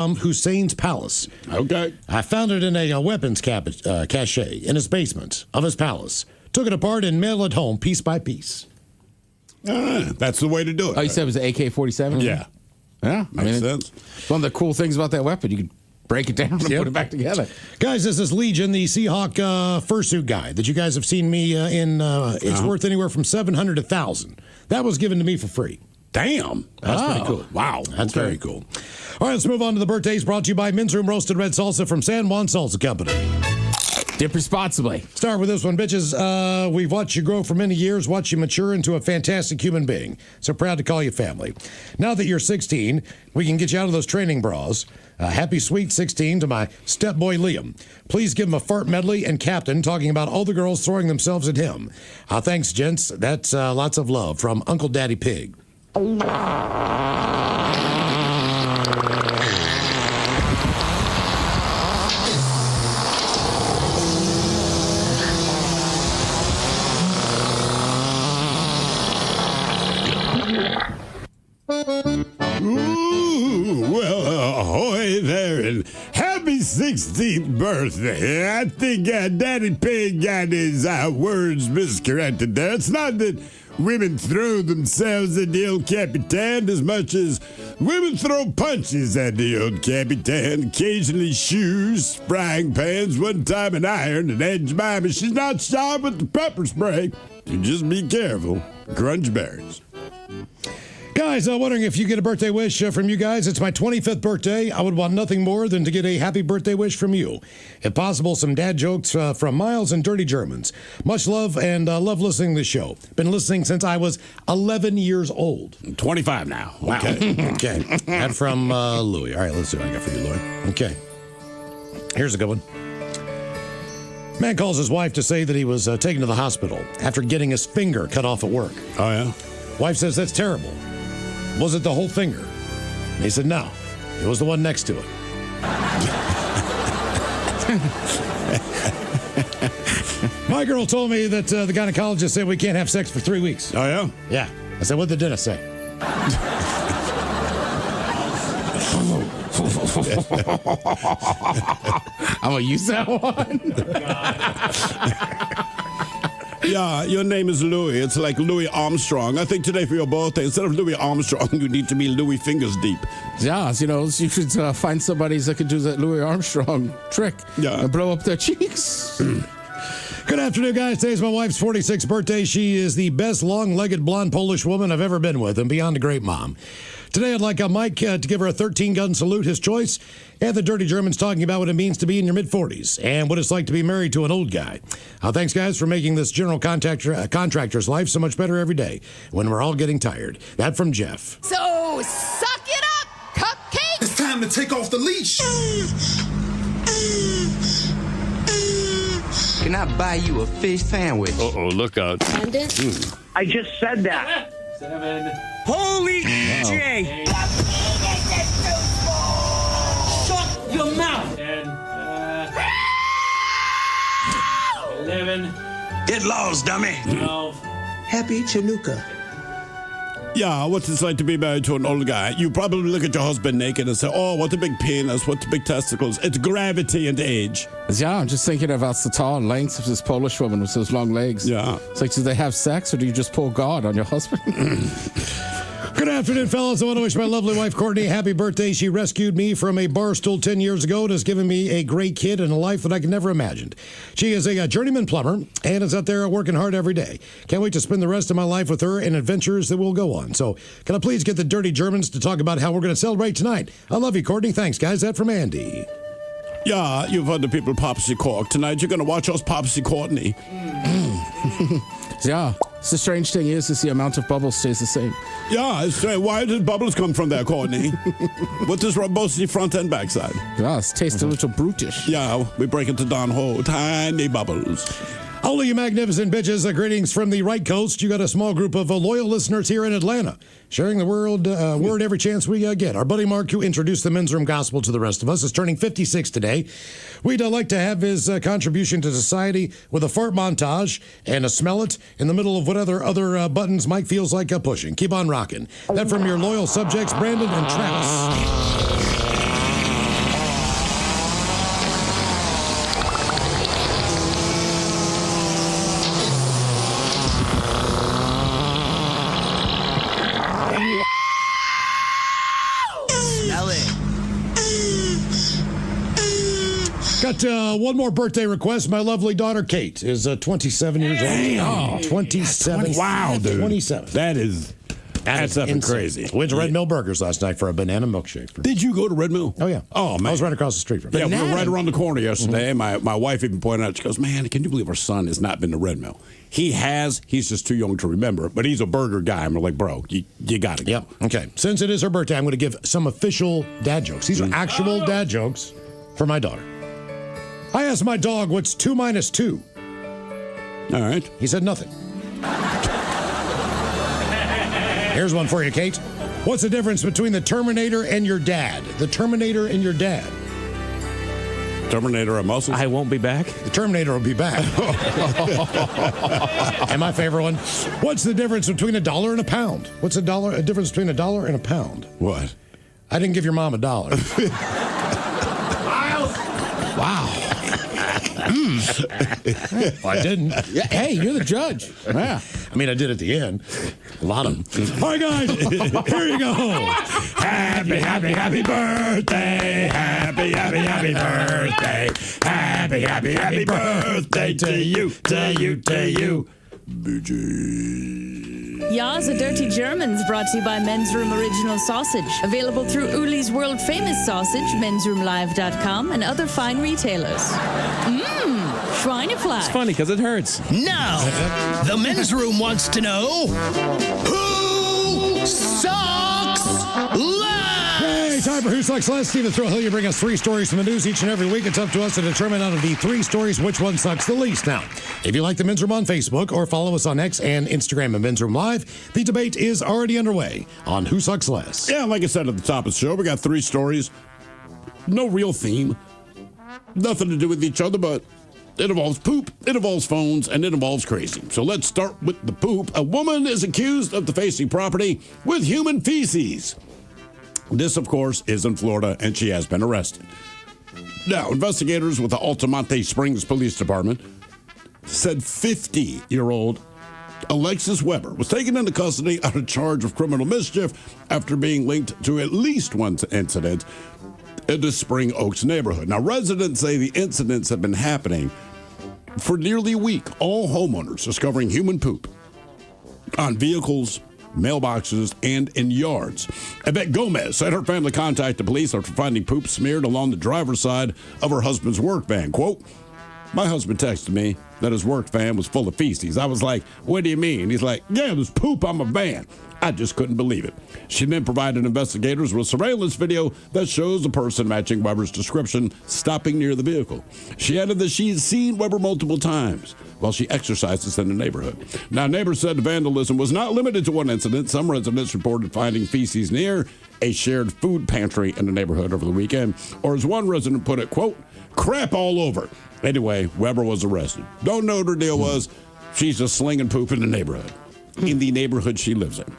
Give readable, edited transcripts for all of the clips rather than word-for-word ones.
Hussein's palace. Okay. I found it in a weapons cache in his basement of his palace. Took it apart and mailed it home piece by piece. That's the way to do it. Oh, you said it was an AK-47? Yeah. Yeah. Makes sense. One of the cool things about that weapon, you can break it down and put it back together. Guys, this is Legion, the Seahawk fursuit guy that you guys have seen me in. It's worth anywhere from $700 to $1,000. That was given to me for free. Damn. That's pretty cool. Wow. That's very cool. All right, let's move on to the birthdays brought to you by Men's Room Roasted Red Salsa from San Juan Salsa Company. Dip responsibly. Start with this one, bitches. We've watched you grow for many years, watched you mature into a fantastic human being. So proud to call you family. Now that you're 16, we can get you out of those training bras. Happy sweet 16 to my stepboy Liam. Please give him a fart medley and Captain talking about all the girls throwing themselves at him. Thanks, gents. That's lots of love from Uncle Daddy Pig. Ooh, well, ahoy there, and happy 16th birthday. I think Daddy Pig got his words miscorrected there. It's not that women throw themselves at the old Capitan as much as women throw punches at the old Capitan. Occasionally shoes, frying pans, one time an iron, and Aunt Jemima, she's not shy with the pepper spray. You just be careful. Crunch berries. Guys, I'm wondering if you get a birthday wish from you guys. It's my 25th birthday. I would want nothing more than to get a happy birthday wish from you. If possible, some dad jokes from Miles and Dirty Germans. Much love and love listening to the show. Been listening since I was 11 years old. 25 now. Wow. Okay. Okay. That from Louie. All right, let's see what I got for you, Louie. Okay. Here's a good one. Man calls his wife to say that he was taken to the hospital after getting his finger cut off at work. Oh, yeah? Wife says, that's terrible. Was it the whole finger? And he said, no. It was the one next to it. My girl told me that the gynecologist said we can't have sex for 3 weeks. Oh, yeah? Yeah. I said, what'd the dentist say? I'm going to use that one. Yeah, your name is Louis. It's like Louis Armstrong. I think today for your birthday, instead of Louis Armstrong, you need to be Louis Fingers Deep. Yeah, you know, you should find somebody that could do that Louis Armstrong trick. Yeah. And blow up their cheeks. Good afternoon, guys. Today's my wife's 46th birthday. She is the best long-legged blonde Polish woman I've ever been with and beyond a great mom. Today, I'd like Mike to give her a 13-gun salute, his choice, and the Dirty Germans talking about what it means to be in your mid-40s and what it's like to be married to an old guy. Thanks, guys, for making this general contractor's life so much better every day when we're all getting tired. That from Jeff. So, suck it up, cupcake! It's time to take off the leash. Can I buy you a fish sandwich? Uh-oh, look out. I just said that. 7. Holy Jay! Shut your mouth! 10. 11. Get lost, dummy. 12. Happy Chinooka. Yeah, what's it like to be married to an old guy? You probably look at your husband naked and say, oh, what a big penis, what big testicles. It's gravity and age. Yeah, I'm just thinking about the tall lengths of this Polish woman with those long legs. Yeah. It's like, do they have sex or do you just pull God on your husband? Good afternoon, fellas. I want to wish my lovely wife, Courtney, a happy birthday. She rescued me from a bar stool 10 years ago and has given me a great kid and a life that I could never imagined. She is a journeyman plumber and is out there working hard every day. Can't wait to spend the rest of my life with her and adventures that will go on. So can I please get the Dirty Germans to talk about how we're going to celebrate tonight? I love you, Courtney. Thanks, guys. That from Andy. Yeah, you've heard the people Popsy Cork. Tonight you're going to watch us Popsy Courtney. Yeah. The strange thing is the amount of bubbles stays the same. Yeah, it's strange. Why did bubbles come from there, Courtney? What is both the front and back side? Yeah, it tastes a little brutish. Yeah, we break into Don Ho. Tiny bubbles. All of you magnificent bitches, greetings from the right coast. You got a small group of loyal listeners here in Atlanta, sharing the word every chance we get. Our buddy Mark, who introduced the Men's Room Gospel to the rest of us, is turning 56 today. We'd like to have his contribution to society with a fart montage and a smell it in the middle of whatever other buttons Mike feels like pushing. Keep on rocking. That from your loyal subjects, Brandon and Travis. Got one more birthday request. My lovely daughter, Kate, is 27 years old. 27. Wow, dude. 27. That's up and insane. crazy. Went to Red Mill Burgers last night for a banana milkshake. Did you go to Red Mill? Oh, yeah. Oh, man. I was right across the street from Yeah, it. we were right around the corner yesterday. My wife even pointed out, she goes, man, can you believe our son has not been to Red Mill? He has. He's just too young to remember. But he's a burger guy. And we're like, bro, you got to go. Yep. Okay. Since it is her birthday, I'm going to give some official dad jokes. These are actual dad jokes for my daughter. I asked my dog, what's 2 minus 2? All right. He said nothing. Here's one for you, Kate. What's the difference between the Terminator and your dad? The Terminator and your dad. Terminator and muscles. I won't be back. The Terminator will be back. And my favorite one. What's the difference between $1 and a pound? What's a difference between $1 and a pound? What? I didn't give your mom $1. Wow. Well, I didn't. Yeah, hey, you're the judge. Yeah. I mean, I did at the end. A lot of them. All right, guys, here you go. Happy, happy, happy birthday. Happy, happy, happy birthday. Happy, happy, happy birthday to you, to you, to you. Ya's a Dirty Germans brought to you by Men's Room Original Sausage. Available through Uli's World Famous Sausage, mensroomlive.com, and other fine retailers. Schweinefleisch. It's funny because it hurts. Now, the men's room wants to know who sucks less? Hey, time for Who Sucks Less. Stephen Throwhill, you bring us 3 stories from the news each and every week. It's up to us to determine out of the 3 stories which one sucks the least. Now, if you like the Men's Room on Facebook or follow us on X and Instagram at Men's Room Live, the debate is already underway on Who Sucks Less. Yeah, like I said at the top of the show, we got 3 stories. No real theme. Nothing to do with each other, but it involves poop, it involves phones, and it involves crazy. So let's start with the poop. A woman is accused of defacing property with human feces. This, of course, is in Florida, and she has been arrested. Now, investigators with the Altamonte Springs Police Department said 50-year-old Alexis Weber was taken into custody on a charge of criminal mischief after being linked to at least one incident in the Spring Oaks neighborhood. Now, residents say the incidents have been happening for nearly a week. All homeowners discovering human poop on vehicles, mailboxes, and in yards. Yvette Gomez said her family contacted police after finding poop smeared along the driver's side of her husband's work van. Quote, my husband texted me that his work van was full of feces. I was like, what do you mean? He's like, yeah, there's poop on my van. I just couldn't believe it. She then provided investigators with surveillance video that shows a person matching Weber's description stopping near the vehicle. She added that she had seen Weber multiple times while she exercises in the neighborhood. Now, neighbors said the vandalism was not limited to one incident. Some residents reported finding feces near a shared food pantry in the neighborhood over the weekend, or as one resident put it, quote, crap all over. Anyway, Weber was arrested. Don't know what her deal was. She's just slinging poop in the neighborhood she lives in.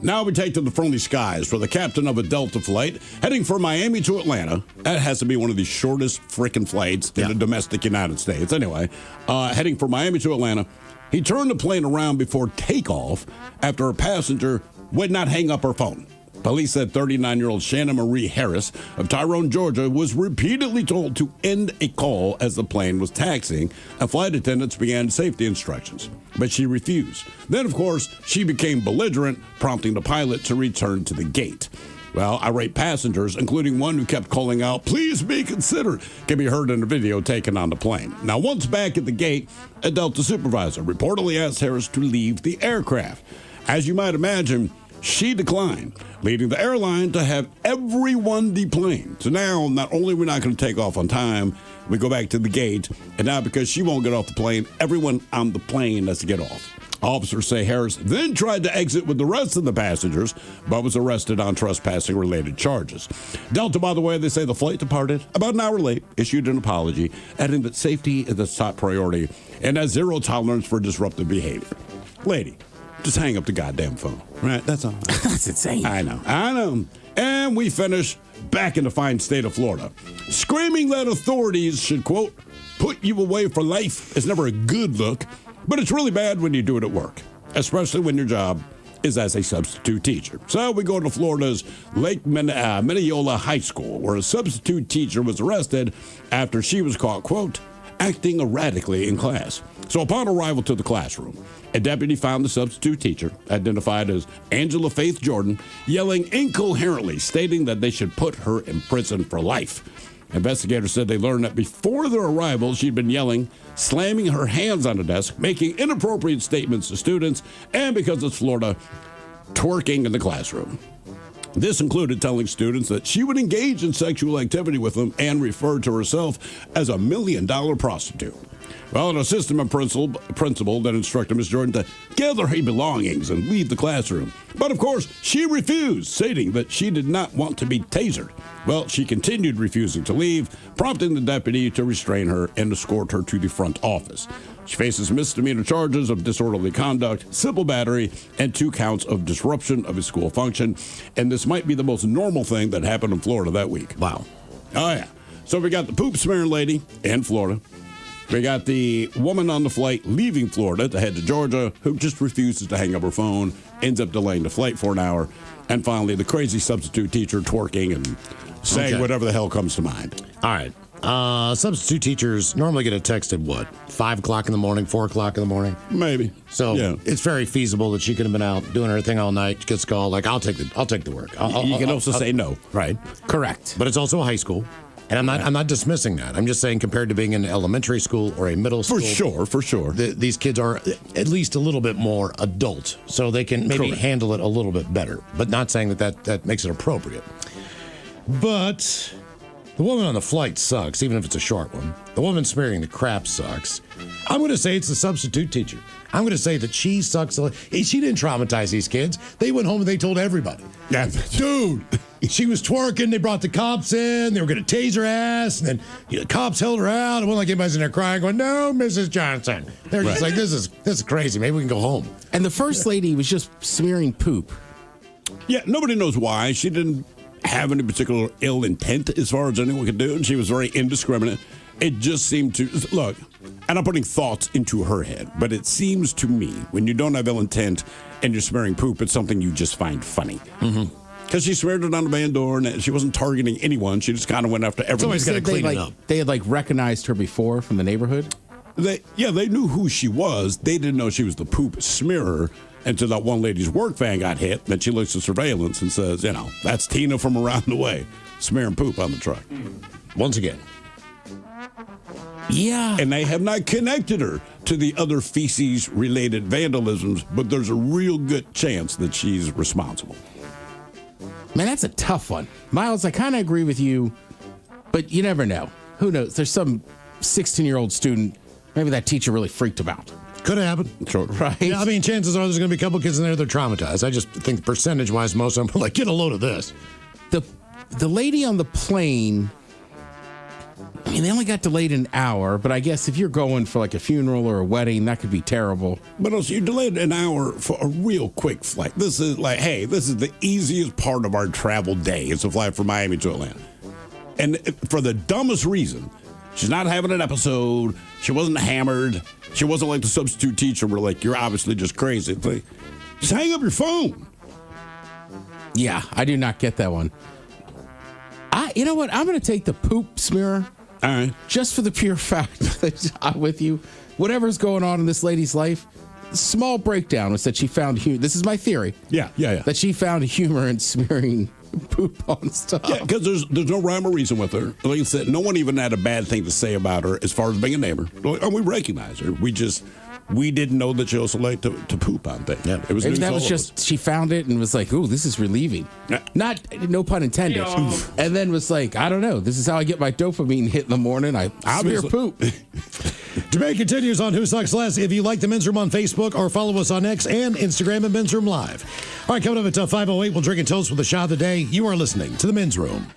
Now we take to the friendly skies for the captain of a Delta flight heading from Miami to Atlanta. That has to be one of the shortest freaking flights in the domestic United States. Anyway, heading from Miami to Atlanta, he turned the plane around before takeoff after a passenger would not hang up her phone. Police said 39-year-old Shannon Marie Harris of Tyrone, Georgia, was repeatedly told to end a call as the plane was taxiing, and flight attendants began safety instructions. But she refused. Then, of course, she became belligerent, prompting the pilot to return to the gate. Well, irate passengers, including one who kept calling out, please be considered, can be heard in a video taken on the plane. Now, once back at the gate, a Delta supervisor reportedly asked Harris to leave the aircraft. As you might imagine, she declined, leading the airline to have everyone deplane. So now, not only are we not going to take off on time, we go back to the gate, and now because she won't get off the plane, everyone on the plane has to get off. Officers say Harris then tried to exit with the rest of the passengers, but was arrested on trespassing-related charges. Delta, by the way, they say the flight departed about an hour late, issued an apology, adding that safety is the top priority and has zero tolerance for disruptive behavior. Lady, just hang up the goddamn phone, right? That's all. That's insane. I know. And we finish back in the fine state of Florida. Screaming that authorities should, quote, put you away for life is never a good look, but it's really bad when you do it at work, especially when your job is as a substitute teacher. So we go to Florida's Lake Minneola High School, where a substitute teacher was arrested after she was caught, quote, acting erratically in class. So upon arrival to the classroom, a deputy found the substitute teacher, identified as Angela Faith Jordan, yelling incoherently, stating that they should put her in prison for life. Investigators said they learned that before their arrival, she'd been yelling, slamming her hands on the desk, making inappropriate statements to students, and because it's Florida, twerking in the classroom. This included telling students that she would engage in sexual activity with them and referred to herself as a $1 million prostitute. Well, an assistant principal then instructed Ms. Jordan to gather her belongings and leave the classroom. But of course, she refused, stating that she did not want to be tasered. Well, she continued refusing to leave, prompting the deputy to restrain her and escort her to the front office. She faces misdemeanor charges of disorderly conduct, simple battery, and 2 counts of disruption of a school function. And this might be the most normal thing that happened in Florida that week. Wow. Oh, yeah. So we got the poop smearing lady in Florida. We got the woman on the flight leaving Florida to head to Georgia who just refuses to hang up her phone, ends up delaying the flight for an hour. And finally, the crazy substitute teacher twerking and saying whatever the hell comes to mind. All right. Substitute teachers normally get a text at what? 5 o'clock in the morning, 4 o'clock in the morning? Maybe. So it's very feasible that she could have been out doing her thing all night. She gets called, like, I'll take the work. You can also say no. Right. Correct. But it's also a high school. And I'm not dismissing that. I'm just saying compared to being in elementary school or a middle school. For sure. These kids are at least a little bit more adult, so they can maybe handle it a little bit better. But not saying that makes it appropriate. But the woman on the flight sucks, even if it's a short one. The woman smearing the crap sucks. I'm going to say it's the substitute teacher. I'm going to say that she sucks. She didn't traumatize these kids. They went home and they told everybody. Yeah. Dude, she was twerking. They brought the cops in. They were going to tase her ass. And then the cops held her out. It wasn't like anybody's in there crying, going, no, Mrs. Johnson. They're just like, this is crazy. Maybe we can go home. And the first lady was just smearing poop. Yeah, nobody knows why. She didn't have any particular ill intent as far as anyone could do, and she was very indiscriminate. It just seemed to, look, and I'm putting thoughts into her head, but it seems to me when you don't have ill intent and you're smearing poop, it's something you just find funny. Because she smeared it on the van door, and she wasn't targeting anyone. She just kind of went after everyone. Somebody's got to clean it up. They had recognized her before from the neighborhood? They knew who she was. They didn't know she was the poop smearer until that one lady's work van got hit. Then she looks at surveillance and says, that's Tina from around the way, smearing poop on the truck. Once again. Yeah. And they have not connected her to the other feces-related vandalisms, but there's a real good chance that she's responsible. Man, that's a tough one. Miles, I kind of agree with you, but you never know. Who knows? There's some 16-year-old student, maybe that teacher really freaked him out. Could have happened. Sure. Right? Yeah, I mean, chances are there's going to be a couple kids in there that are traumatized. I just think percentage-wise, most of them are like, get a load of this. The lady on the plane, I mean, they only got delayed an hour, but I guess if you're going for a funeral or a wedding, that could be terrible. But also, you delayed an hour for a real quick flight. This is this is the easiest part of our travel day. It's a flight from Miami to Atlanta. And for the dumbest reason, she's not having an episode. She wasn't hammered. She wasn't like the substitute teacher where you're obviously just crazy. Just hang up your phone. Yeah, I do not get that one. You know what? I'm going to take the poop smearer. All right. Just for the pure fact that I'm with you. Whatever's going on in this lady's life, small breakdown was that she found humor. This is my theory. Yeah. That she found humor in smearing poop on stuff. Yeah, because there's no rhyme or reason with her. Like I said, no one even had a bad thing to say about her as far as being a neighbor. And we recognize her. We didn't know that she also liked to poop on things. Yeah. It was Maybe news that to was all of just, us. she found it and was like, ooh, this is relieving. Yeah. No pun intended. And then was like, I don't know. This is how I get my dopamine hit in the morning. I smear poop. Debate continues on Who Sucks Less. If you like the Men's Room on Facebook or follow us on X and Instagram at Men's Room Live. All right, coming up at 5:08, we'll drink and toast with the shot of the day. You are listening to the Men's Room.